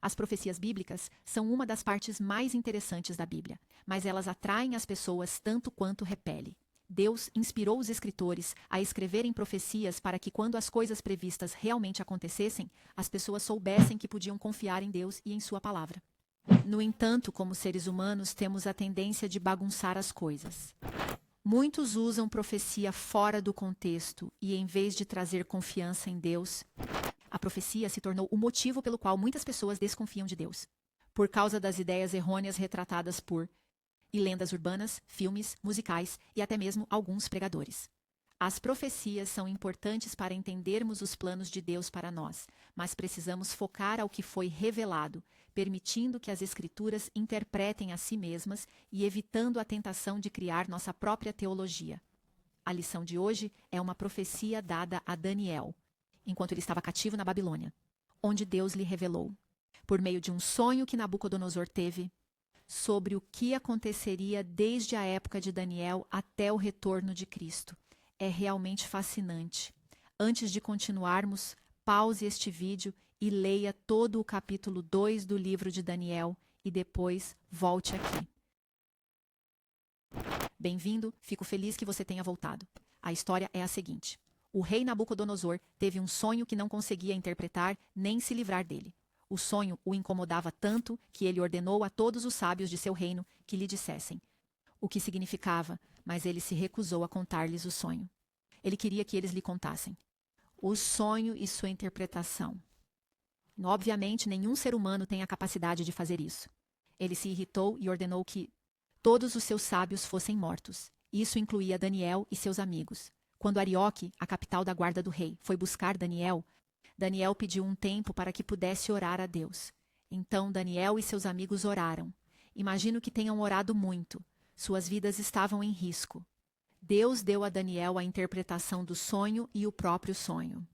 As profecias bíblicas são uma das partes mais interessantes da Bíblia, mas elas atraem as pessoas tanto quanto repelem. Deus inspirou os escritores a escreverem profecias para que, quando as coisas previstas realmente acontecessem, as pessoas soubessem que podiam confiar em Deus e em sua palavra. No entanto, como seres humanos, temos a tendência de bagunçar as coisas. Muitos usam profecia fora do contexto e, em vez de trazer confiança em Deus, a profecia se tornou o motivo pelo qual muitas pessoas desconfiam de Deus. Por causa das ideias errôneas retratadas por e lendas urbanas, filmes, musicais e até mesmo alguns pregadores. As profecias são importantes para entendermos os planos de Deus para nós, mas precisamos focar ao que foi revelado, permitindo que as Escrituras interpretem a si mesmas e evitando a tentação de criar nossa própria teologia. A lição de hoje é uma profecia dada a Daniel, enquanto ele estava cativo na Babilônia, onde Deus lhe revelou, por meio de um sonho que Nabucodonosor teve, sobre o que aconteceria desde a época de Daniel até o retorno de Cristo. É realmente fascinante. Antes de continuarmos, pause este vídeo e leia todo o capítulo 2 do livro de Daniel e depois volte aqui. Bem-vindo, fico feliz que você tenha voltado. A história é a seguinte. O rei Nabucodonosor teve um sonho que não conseguia interpretar nem se livrar dele. O sonho o incomodava tanto que ele ordenou a todos os sábios de seu reino que lhe dissessem o que significava, mas ele se recusou a contar-lhes o sonho. Ele queria que eles lhe contassem o sonho e sua interpretação. Obviamente, nenhum ser humano tem a capacidade de fazer isso. Ele se irritou e ordenou que todos os seus sábios fossem mortos. Isso incluía Daniel e seus amigos. Quando Arioque, a capital da guarda do rei, foi buscar Daniel, Daniel pediu um tempo para que pudesse orar a Deus. Então Daniel e seus amigos oraram. Imagino que tenham orado muito. Suas vidas estavam em risco. Deus deu a Daniel a interpretação do sonho e o próprio sonho.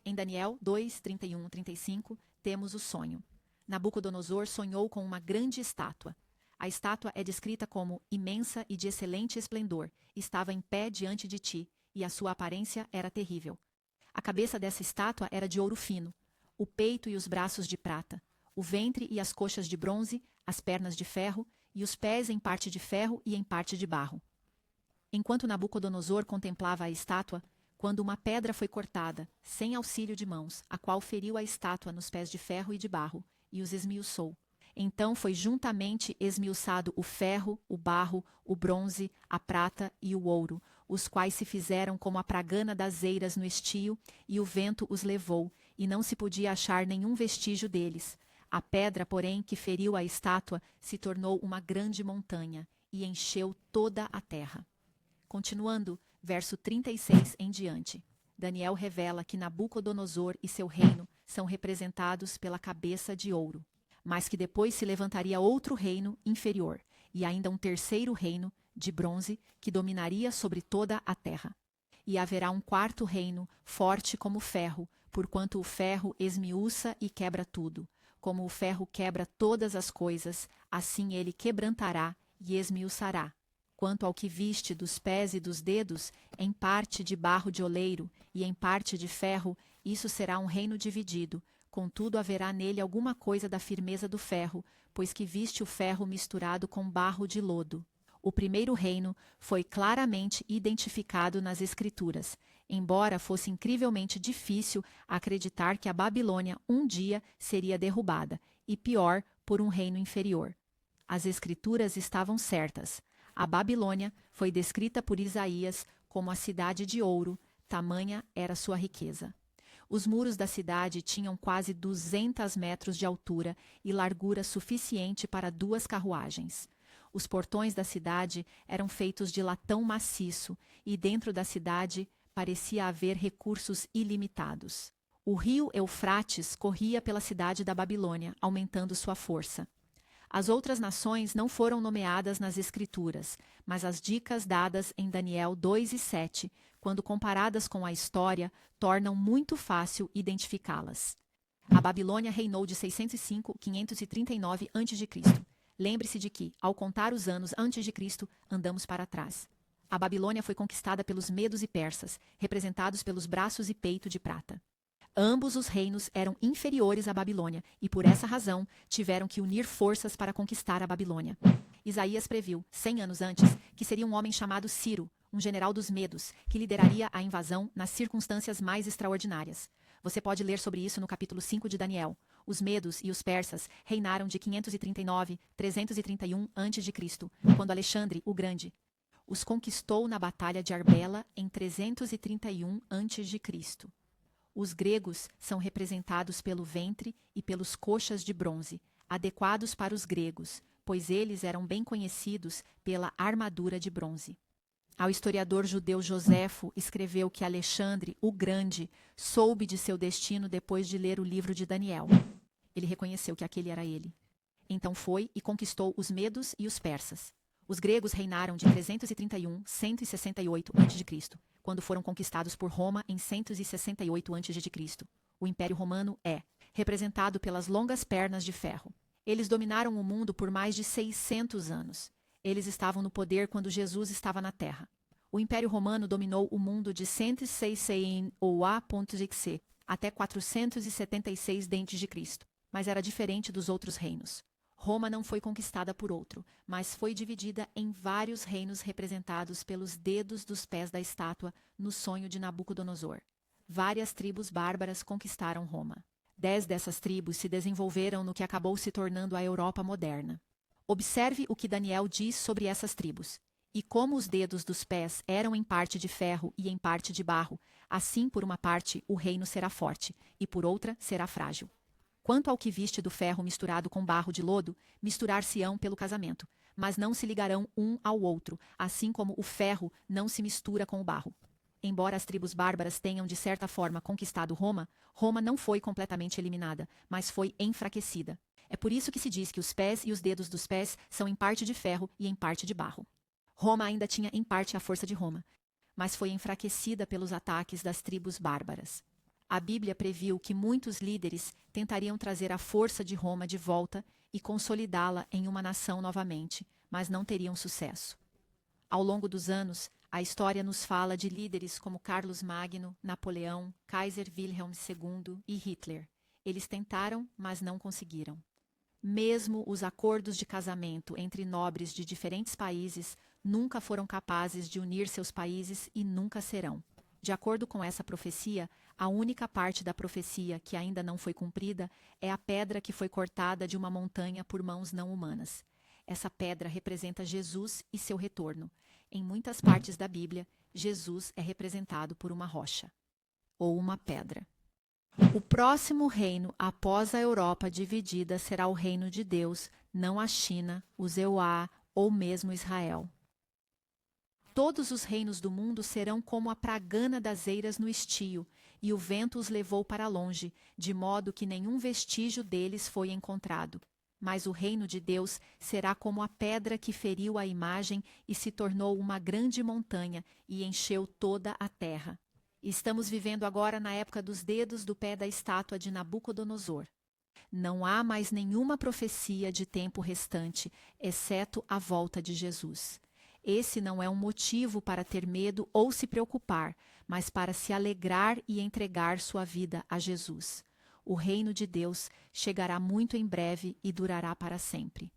Em Daniel 2, 31, 35, temos o sonho. Nabucodonosor sonhou com uma grande estátua. A estátua é descrita como imensa e de excelente esplendor. Estava em pé diante de ti, e a sua aparência era terrível. A cabeça dessa estátua era de ouro fino, o peito e os braços de prata, o ventre e as coxas de bronze, as pernas de ferro e os pés em parte de ferro e em parte de barro. Enquanto Nabucodonosor contemplava a estátua, quando uma pedra foi cortada, sem auxílio de mãos, a qual feriu a estátua nos pés de ferro e de barro, e os esmiuçou. Então foi juntamente esmiuçado o ferro, o barro, o bronze, a prata e o ouro, os quais se fizeram como a pragana das eiras no estio, e o vento os levou, e não se podia achar nenhum vestígio deles. A pedra, porém, que feriu a estátua, se tornou uma grande montanha, e encheu toda a terra. Continuando, verso 36 em diante, Daniel revela que Nabucodonosor e seu reino são representados pela cabeça de ouro, mas que depois se levantaria outro reino inferior, e ainda um terceiro reino, de bronze, que dominaria sobre toda a terra. E haverá um quarto reino, forte como ferro, porquanto o ferro esmiuça e quebra tudo. Como o ferro quebra todas as coisas, assim ele quebrantará e esmiuçará. Quanto ao que viste dos pés e dos dedos, em parte de barro de oleiro e em parte de ferro, isso será um reino dividido. Contudo, haverá nele alguma coisa da firmeza do ferro, pois que viste o ferro misturado com barro de lodo. O primeiro reino foi claramente identificado nas Escrituras, embora fosse incrivelmente difícil acreditar que a Babilônia um dia seria derrubada, e pior, por um reino inferior. As Escrituras estavam certas. A Babilônia foi descrita por Isaías como a cidade de ouro, tamanha era sua riqueza. Os muros da cidade tinham quase 200 metros de altura e largura suficiente para 2 carruagens. Os portões da cidade eram feitos de latão maciço e dentro da cidade parecia haver recursos ilimitados. O rio Eufrates corria pela cidade da Babilônia, aumentando sua força. As outras nações não foram nomeadas nas Escrituras, mas as dicas dadas em Daniel 2 e 7, quando comparadas com a história, tornam muito fácil identificá-las. A Babilônia reinou de 605 a 539 a.C. Lembre-se de que, ao contar os anos antes de Cristo, andamos para trás. A Babilônia foi conquistada pelos medos e persas, representados pelos braços e peito de prata. Ambos os reinos eram inferiores à Babilônia e, por essa razão, tiveram que unir forças para conquistar a Babilônia. Isaías previu, 100 anos antes, que seria um homem chamado Ciro, um general dos Medos, que lideraria a invasão nas circunstâncias mais extraordinárias. Você pode ler sobre isso no capítulo 5 de Daniel. Os Medos e os Persas reinaram de 539 a 331 a.C., quando Alexandre o Grande os conquistou na Batalha de Arbela em 331 a.C. Os gregos são representados pelo ventre e pelos coxas de bronze, adequados para os gregos, pois eles eram bem conhecidos pela armadura de bronze. Ao historiador judeu Joséfo escreveu que Alexandre o Grande soube de seu destino depois de ler o livro de Daniel. Ele reconheceu que aquele era ele. Então foi e conquistou os medos e os persas. Os gregos reinaram de 331 a 168 a.C., quando foram conquistados por Roma em 168 a.C. O Império Romano é representado pelas longas pernas de ferro. Eles dominaram o mundo por mais de 600 anos. Eles estavam no poder quando Jesus estava na Terra. O Império Romano dominou o mundo de 106 ou a.C. até 476 d.C., mas era diferente dos outros reinos. Roma não foi conquistada por outro, mas foi dividida em vários reinos representados pelos dedos dos pés da estátua no sonho de Nabucodonosor. Várias tribos bárbaras conquistaram Roma. 10 dessas tribos se desenvolveram no que acabou se tornando a Europa moderna. Observe o que Daniel diz sobre essas tribos. E como os dedos dos pés eram em parte de ferro e em parte de barro, assim por uma parte o reino será forte, e por outra será frágil. Quanto ao que viste do ferro misturado com barro de lodo, misturar-se-ão pelo casamento, mas não se ligarão um ao outro, assim como o ferro não se mistura com o barro. Embora as tribos bárbaras tenham de certa forma conquistado Roma, Roma não foi completamente eliminada, mas foi enfraquecida. É por isso que se diz que os pés e os dedos dos pés são em parte de ferro e em parte de barro. Roma ainda tinha em parte a força de Roma, mas foi enfraquecida pelos ataques das tribos bárbaras. A Bíblia previu que muitos líderes tentariam trazer a força de Roma de volta e consolidá-la em uma nação novamente, mas não teriam sucesso. Ao longo dos anos, a história nos fala de líderes como Carlos Magno, Napoleão, Kaiser Wilhelm II e Hitler. Eles tentaram, mas não conseguiram. Mesmo os acordos de casamento entre nobres de diferentes países nunca foram capazes de unir seus países e nunca serão. De acordo com essa profecia, a única parte da profecia que ainda não foi cumprida é a pedra que foi cortada de uma montanha por mãos não humanas. Essa pedra representa Jesus e seu retorno. Em muitas partes da Bíblia, Jesus é representado por uma rocha ou uma pedra. O próximo reino após a Europa dividida será o reino de Deus, não a China, os Euá ou mesmo Israel. Todos os reinos do mundo serão como a pragana das eiras no estio, e o vento os levou para longe, de modo que nenhum vestígio deles foi encontrado. Mas o reino de Deus será como a pedra que feriu a imagem e se tornou uma grande montanha e encheu toda a terra. Estamos vivendo agora na época dos dedos do pé da estátua de Nabucodonosor. Não há mais nenhuma profecia de tempo restante, exceto a volta de Jesus. Esse não é um motivo para ter medo ou se preocupar, mas para se alegrar e entregar sua vida a Jesus. O reino de Deus chegará muito em breve e durará para sempre.